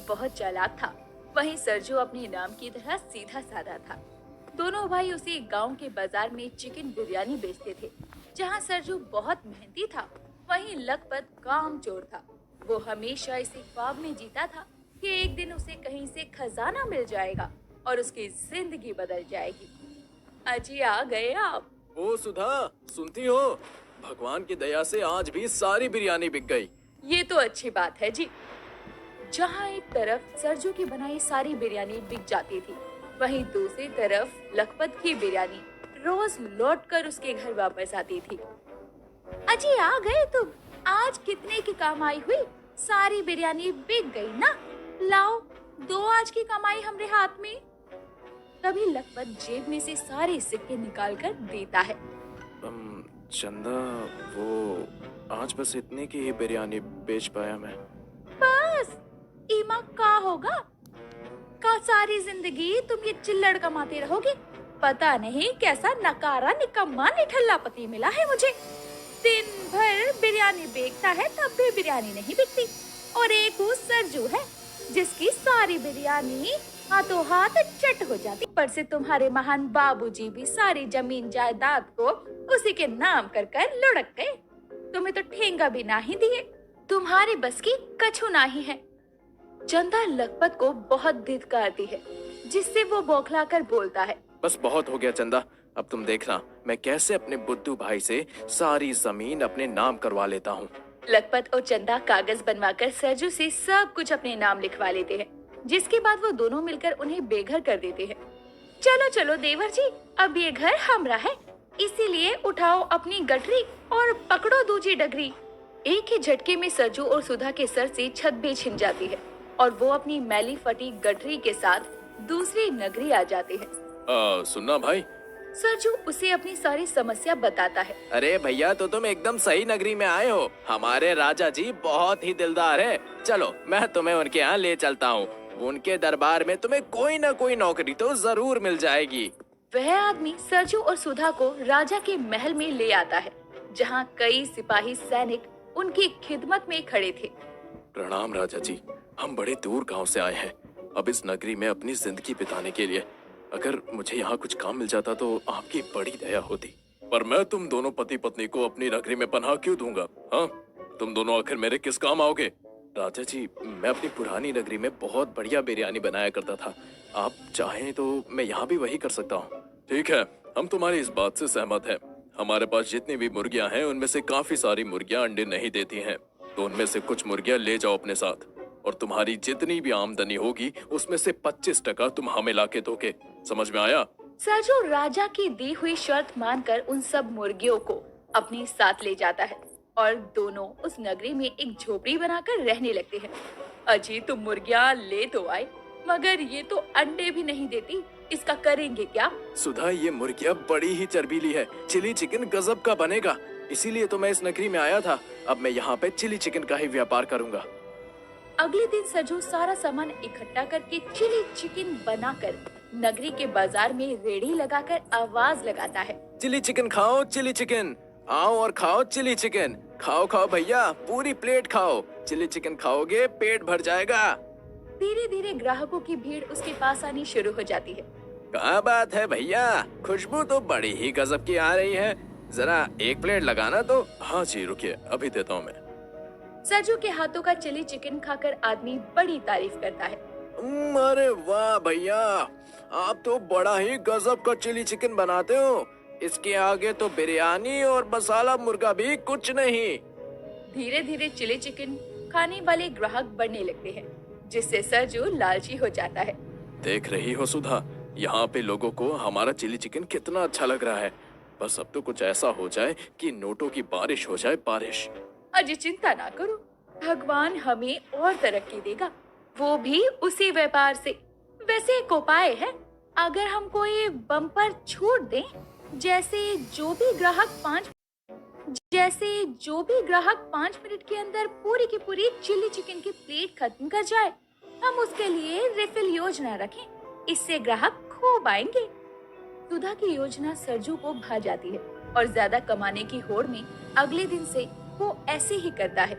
बहुत चालाक था, वहीं सरजू अपने नाम की तरह सीधा साधा था। दोनों भाई उसी गांव के बाजार में चिकन बिरयानी बेचते थे। जहां सरजू बहुत मेहनती था, वहीं लखपत कामचोर था। वो हमेशा इसी ख्वाब में जीता था कि एक दिन उसे कहीं से खजाना मिल जाएगा और उसकी जिंदगी बदल जाएगी। अजी आ गए आप। ओ सुधा, सुनती हो? भगवान की दया से आज भी सारी बिरयानी बिक गई। ये तो अच्छी बात है जी। जहाँ एक तरफ सरजू की बनाई सारी बिरयानी बिक जाती थी, वहीं दूसरी तरफ लखपत की बिरयानी रोज लौटकर उसके घर वापस आती थी। अजी आ गए तुम। आज कितने की कमाई हुई? सारी बिरयानी बिक गई ना? लाओ, दो आज की कमाई हमरे हाथ में। तभी लखपत जेब में से सारे सिक्के निकाल कर देता है। चंदा, वो आज बस इतने की ही बिरयानी बेच पाया मैं। बस ईमा का होगा का सारी जिंदगी तुम ये चिल्लड़ कमाते रहोगे। पता नहीं कैसा नकारा निकम्मा निठल्ला पति मिला है मुझे। दिन भर बिरयानी बेचता है तब भी बिरयानी नहीं बिकती। और एक वो सरजू है जिसकी सारी बिरयानी हाथों हाथ चट हो जाती। पर से तुम्हारे महान बाबूजी भी सारी जमीन जायदाद को उसी के नाम कर कर लुढ़क गए। तुम्हें तो ठेंगा भी ना ही दिए। तुम्हारे बस की कछु ना ही है। चंदा लखपत को बहुत धिक्कारती है, जिससे वो बौखला कर बोलता है। बस बहुत हो गया चंदा, अब तुम देखना मैं कैसे अपने बुद्धू भाई से सारी जमीन अपने नाम करवा लेता हूँ। लखपत और चंदा कागज बनवाकर सरजू से सब कुछ अपने नाम लिखवा लेते हैं, जिसके बाद वो दोनों मिलकर उन्हें बेघर कर देते हैं। चलो चलो देवर जी, अब ये घर हमरा है, इसीलिए उठाओ अपनी गठरी और पकड़ो दूजी डगरी। एक ही झटके में सरजू और सुधा के सर से छत भी छिन जाती है और वो अपनी मैली फटी गठरी के साथ दूसरी नगरी आ जाते हैं। सुनना भाई। सरजू उसे अपनी सारी समस्या बताता है। अरे भैया, तो तुम एकदम सही नगरी में आए हो। हमारे राजा जी बहुत ही दिलदार है। चलो मैं तुम्हें उनके यहाँ ले चलता हूँ। उनके दरबार में तुम्हें कोई ना कोई नौकरी तो जरूर मिल जाएगी। वह आदमी सरजू और सुधा को राजा के महल में ले आता है, जहाँ कई सिपाही सैनिक उनकी खिदमत में खड़े थे। प्रणाम राजा जी, हम बड़े दूर गांव से आए हैं, अब इस नगरी में अपनी जिंदगी बिताने के लिए। अगर मुझे यहाँ कुछ काम मिल जाता तो आपकी बड़ी दया होती। पर मैं तुम दोनों पति पत्नी को अपनी नगरी में पनाह क्यों दूंगा? हाँ, तुम दोनों आखिर मेरे किस काम आओगे? राजा जी, मैं अपनी पुरानी नगरी में बहुत बढ़िया बिरयानी बनाया करता था। आप चाहें तो मैं यहाँ भी वही कर सकता हूँ। ठीक है, हम तुम्हारी इस बात से सहमत हैं। हमारे पास जितनी भी मुर्गियाँ हैं, उनमें से काफी सारी मुर्गियाँ अंडे नहीं देती हैं, तो उनमें से कुछ मुर्गियाँ ले जाओ अपने साथ, और तुम्हारी जितनी भी आमदनी होगी उसमें से 25% तुम हमें लाके दोगे। समझ में आया? सरजू राजा की दी हुई शर्त मानकर उन सब मुर्गियों को अपने साथ ले जाता है और दोनों उस नगरी में एक झोपड़ी बनाकर रहने लगते हैं। अजी तुम मुर्गियाँ ले तो आए, मगर ये तो अंडे भी नहीं देती, इसका करेंगे क्या? सुधा, ये मुर्गियाँ बड़ी ही चर्बीली है। चिली चिकन गजब का बनेगा, इसीलिए तो मैं इस नगरी में आया था। अब मैं यहाँ पे चिली चिकन का ही व्यापार करूँगा। अगले दिन सरजू सारा सामान इकट्ठा करके चिली चिकन बनाकर नगरी के बाजार में रेड़ी लगाकर आवाज लगाता है। चिली चिकन खाओ, चिली चिकन आओ और खाओ चिली चिकन। खाओ खाओ भैया, पूरी प्लेट खाओ। चिली चिकन खाओगे पेट भर जाएगा। धीरे धीरे ग्राहकों की भीड़ उसके पास आनी शुरू हो जाती है। क्या बात है भैया, खुशबू तो बड़ी ही गजब की आ रही है। जरा एक प्लेट लगाना तो। हाँ जी, रुकिए, अभी देता हूँ मैं। सरजू के हाथों का चिली चिकन खाकर आदमी बड़ी तारीफ करता है। अरे वाह भैया, आप तो बड़ा ही गजब का चिली चिकन बनाते हो। इसके आगे तो बिरयानी और मसाला मुर्गा भी कुछ नहीं। धीरे धीरे चिली चिकन खाने वाले ग्राहक बढ़ने लगते हैं, जिससे सरजू लालची हो जाता है। देख रही हो सुधा, यहाँ पे लोगों को हमारा चिली चिकन कितना अच्छा लग रहा है। बस अब तो कुछ ऐसा हो जाए कि नोटों की बारिश हो जाए, बारिश। अजी चिंता ना करो, भगवान हमें और तरक्की देगा, वो भी उसी व्यापार से। वैसे एक उपाय है, अगर हम कोई बम्पर छूट दें, जैसे जो भी ग्राहक 5 मिनट के अंदर पूरी की पूरी चिली चिकन की प्लेट खत्म कर जाए, हम उसके लिए रिफिल योजना रखें। इससे ग्राहक खूब आएंगे। सुधा की योजना सरजू को भा जाती है और ज्यादा कमाने की होड़ में अगले दिन से वो ऐसे ही करता है।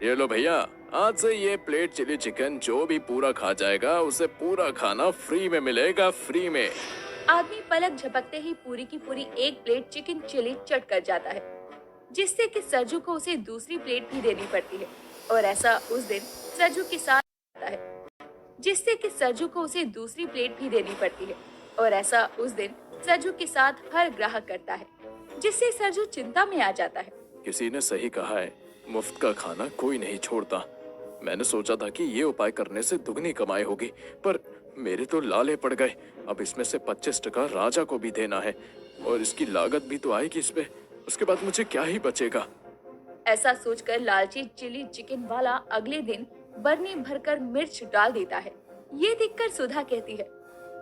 ये लो भैया, आज से ये प्लेट चिली चिकन जो भी पूरा खा जाएगा उसे पूरा खाना फ्री में मिलेगा, फ्री में। आदमी पलक झपकते ही पूरी की पूरी एक प्लेट चिकन चिली चट कर जाता है, जिससे कि सरजू को उसे दूसरी प्लेट भी देनी पड़ती है। और ऐसा उस दिन सरजू के साथ होता है, जिससे कि सरजू को उसे दूसरी प्लेट भी देनी पड़ती है। और ऐसा उस दिन सरजू के साथ हर ग्राहक करता है, जिससे सरजू चिंता में आ जाता है। किसी ने सही कहा है, मुफ्त का खाना कोई नहीं छोड़ता। मैंने सोचा था कि ये उपाय करने से दुगनी कमाई होगी, पर मेरे तो लाले पड़ गए। अब इसमें से 25% राजा को भी देना है और इसकी लागत भी तो आएगी इस पे। उसके बाद मुझे क्या ही बचेगा। ऐसा सोचकर लालची चिली चिकन वाला अगले दिन बरनी भरकर मिर्च डाल देता है। ये देखकर सुधा कहती है,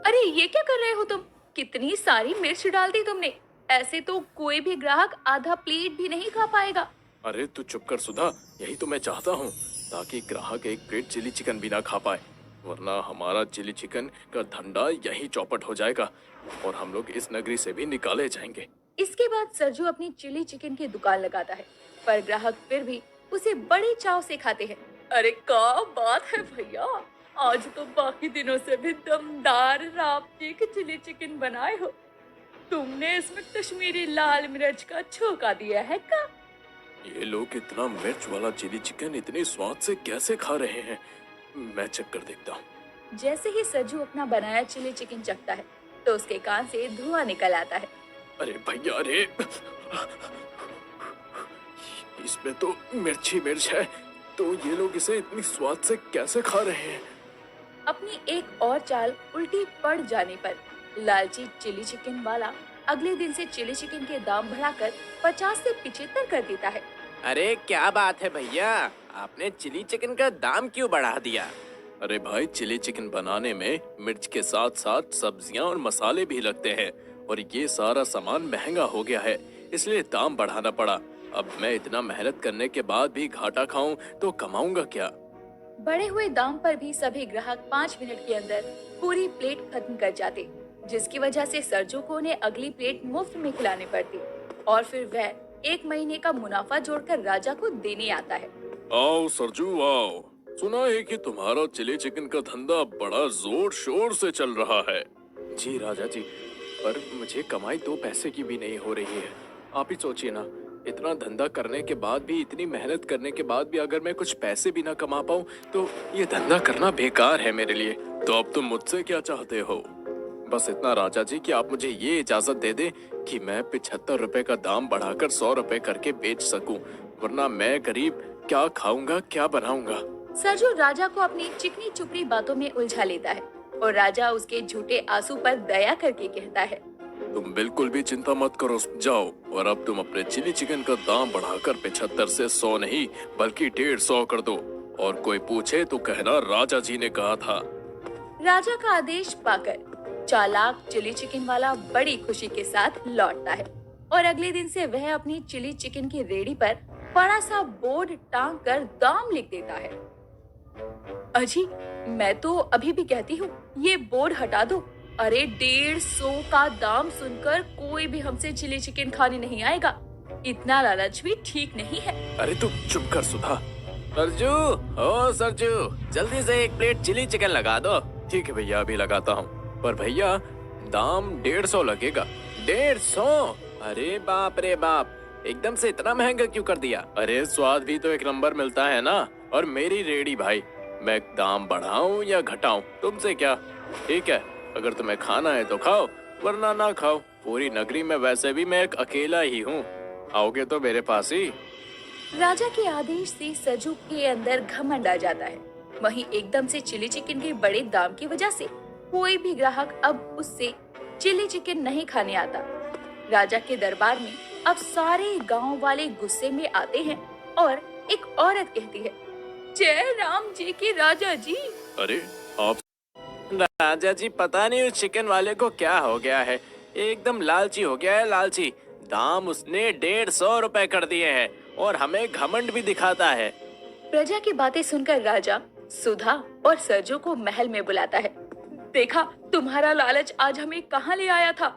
अरे ये क्या कर रहे हो तुम? कितनी सारी मिर्च डाल दी तुमने। ऐसे तो कोई भी ग्राहक आधा प्लेट भी नहीं खा पाएगा। अरे तू चुप कर सुधा, यही तो मैं चाहता हूँ, ताकि ग्राहक एक प्लेट चिली चिकन भी ना खा पाए, वरना हमारा चिली चिकन का धंधा यही चौपट हो जाएगा और हम लोग इस नगरी से भी निकाले जाएंगे। इसके बाद सरजू अपनी चिली चिकन की दुकान लगाता है, पर ग्राहक फिर भी उसे बड़े चाव से खाते हैं। अरे क्या बात है भैया, आज तो बाकी दिनों से भी दमदार राबते की चिली चिकन बनाए हो। तुमने इसमें कश्मीरी लाल मिर्च का छोंका दिया है क्या? ये लोग इतना मिर्च वाला चिली चिकन इतने स्वाद से कैसे खा रहे हैं? मैं चेक कर देखता हूँ। जैसे ही सरजू अपना बनाया चिली चिकन चखता है, तो उसके कान से धुआं निकल आता है। अरे भैया, अरे इसमें तो मिर्च ही मिर्च है, तो ये लोग इसे इतनी स्वाद से कैसे खा रहे हैं? अपनी एक और चाल उल्टी पड़ जाने पर लालची चिली चिकन वाला अगले दिन से चिली चिकन के दाम बढ़ाकर 50 से 75 कर देता है। अरे क्या बात है भैया, आपने चिली चिकन का दाम क्यों बढ़ा दिया? अरे भाई, चिली चिकन बनाने में मिर्च के साथ साथ सब्जियां और मसाले भी लगते हैं और ये सारा सामान महंगा हो गया है, इसलिए दाम बढ़ाना पड़ा। अब मैं इतना मेहनत करने के बाद भी घाटा खाऊं तो कमाऊंगा क्या? बढ़े हुए दाम पर भी सभी ग्राहक 5 मिनट के अंदर पूरी प्लेट खत्म कर जाते, जिसकी वजह से सरजू को उन्हें अगली प्लेट मुफ्त में खिलानी पड़ती और फिर वह 1 महीने का मुनाफा जोड़कर राजा को देने आता है। आओ सरजू आओ, सुना है कि तुम्हारा चिली चिकन का धंधा बड़ा जोर शोर से चल रहा है। जी राजा जी, पर मुझे कमाई 2 पैसे की भी नहीं हो रही है। आप ही सोचिए ना, इतना धंधा करने के बाद भी, इतनी मेहनत करने के बाद भी अगर मैं कुछ पैसे भी ना कमा पाऊँ तो ये धंधा करना बेकार है मेरे लिए। तो अब तुम मुझसे क्या चाहते हो? बस इतना राजा जी कि आप मुझे ये इजाजत दे दें कि मैं 75 रुपए का दाम बढ़ाकर 100 रुपए करके बेच सकूं, वरना मैं गरीब क्या खाऊंगा, क्या बनाऊंगा। सरजू राजा को अपनी चिकनी चुपड़ी बातों में उलझा लेता है और राजा उसके झूठे आंसू पर दया करके कहता है, तुम बिल्कुल भी चिंता मत करो, जाओ और अब तुम अपने चिली चिकन का दाम बढ़ाकर 75 से 100 नहीं बल्कि 150 कर दो, और कोई पूछे तो कहना राजा जी ने कहा था। राजा का आदेश पाकर चालाक चिली चिकन वाला बड़ी खुशी के साथ लौटता है और अगले दिन से वह अपनी चिली चिकन की रेडी पर बड़ा सा बोर्ड टांग कर दाम लिख देता है। अजी, मैं तो अभी भी कहती हूँ ये बोर्ड हटा दो। अरे 150 का दाम सुनकर कोई भी हमसे चिली चिकन खाने नहीं आएगा। इतना लालच भी ठीक नहीं है। अरे तू चुप कर सुधा। सरजू, ओ सरजू, जल्दी से एक प्लेट चिली चिकन लगा दो। ठीक है भैया, अभी लगाता हूँ, पर भैया दाम 150 लगेगा। 150? अरे बाप रे बाप, एकदम से इतना महंगा क्यों कर दिया? अरे स्वाद भी तो एक नंबर मिलता है ना, और मेरी रेडी भाई, मैं दाम बढ़ाऊं या घटाऊं तुमसे क्या? ठीक है, अगर तुम्हें खाना है तो खाओ, वरना ना खाओ। पूरी नगरी में वैसे भी मैं एक अकेला ही हूँ, आओगे तो मेरे पास ही। राजा के आदेश से सरजू के अंदर घमंड आ जाता है। वहीं एकदम से चिली चिकन के बड़े दाम की वजह से कोई भी ग्राहक अब उससे चिली चिकन नहीं खाने आता। राजा के दरबार में अब सारे गांव वाले गुस्से में आते हैं और एक औरत कहती है, जय राम जी की राजा जी। अरे आप? राजा जी, पता नहीं उस चिकन वाले को क्या हो गया है, एकदम लालची हो गया है, लालची। दाम उसने 150 रुपए कर दिए हैं और हमें घमंड भी दिखाता है। प्रजा की बातें सुनकर राजा सुधा और सरजू को महल में बुलाता है। देखा, तुम्हारा लालच आज हमें कहाँ ले आया था।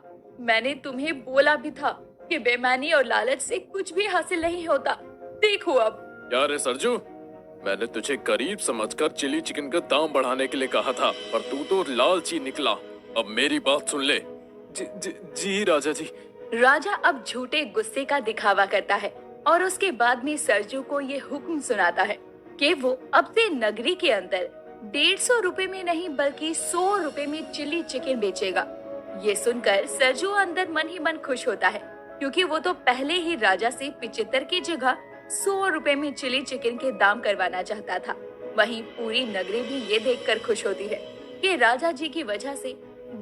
मैंने तुम्हें बोला भी था कि बेईमानी और लालच से कुछ भी हासिल नहीं होता। देखो अब। क्या रे सरजू, मैंने तुझे गरीब समझकर चिली चिकन का दाम बढ़ाने के लिए कहा था, पर तू तो लालची निकला। अब मेरी बात सुन ले। जी राजा जी। राजा अब झूठे गुस्से का दिखावा करता है और उसके बाद में सरजू को ये हुक्म सुनाता है कि वो अब से नगरी के अंदर 150 रुपए में नहीं बल्कि 100 रुपए में चिली चिकन बेचेगा। ये सुनकर सरजू अंदर मन ही मन खुश होता है, क्योंकि वो तो पहले ही राजा से 75 की जगह 100 रुपए में चिली चिकन के दाम करवाना चाहता था। वहीं पूरी नगरी भी ये देखकर खुश होती है कि राजा जी की वजह से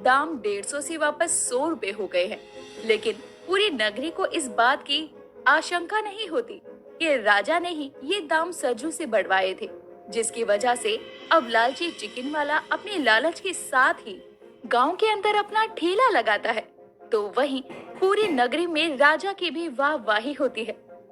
दाम 150 से वापस 100 रुपए हो गए हैं। लेकिन पूरी नगरी को इस बात की आशंका नहीं होती कि राजा ने ही ये दाम सरजू से बढ़वाए थे, जिसकी वजह से अब लालची चिकन वाला अपने लालच के साथ ही गांव के अंदर अपना ठेला लगाता है। तो वहीं पूरी नगरी में राजा की भी वाहवाही होती है।